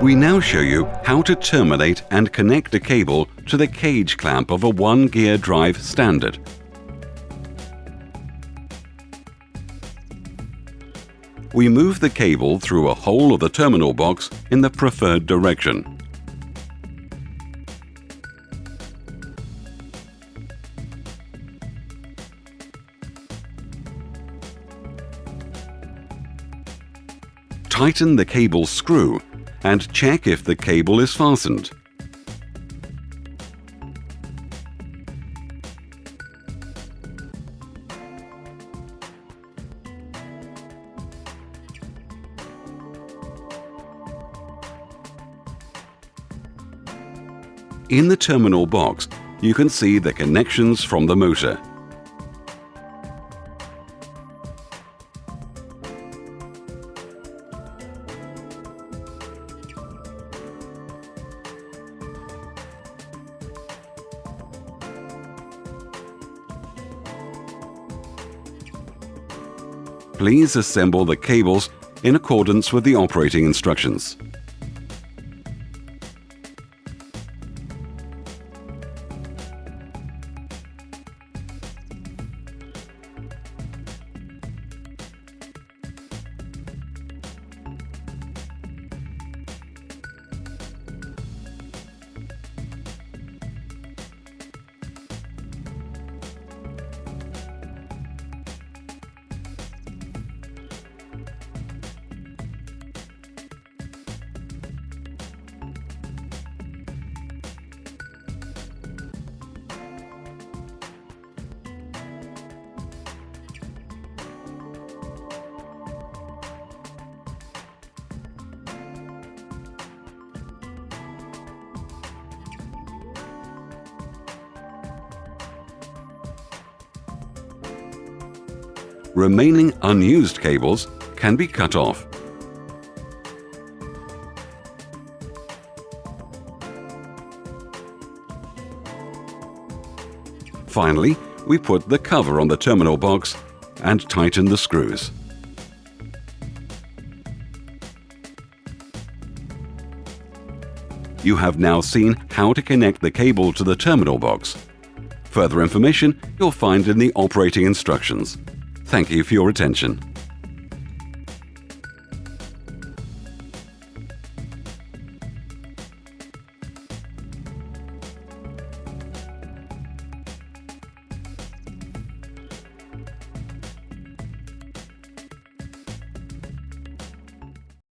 We now show you how to terminate and connect a cable to the cage clamp of a OneGearDrive Standard. We move the cable through a hole of the terminal box in the preferred direction. Tighten the cable screw and check if the cable is fastened. In the terminal box, you can see the connections from the motor. Please assemble the cables in accordance with the operating instructions. Remaining unused cables can be cut off. Finally, we put the cover on the terminal box and tighten the screws. You have now seen how to connect the cable to the terminal box. Further information you'll find in the operating instructions. Thank you for your attention.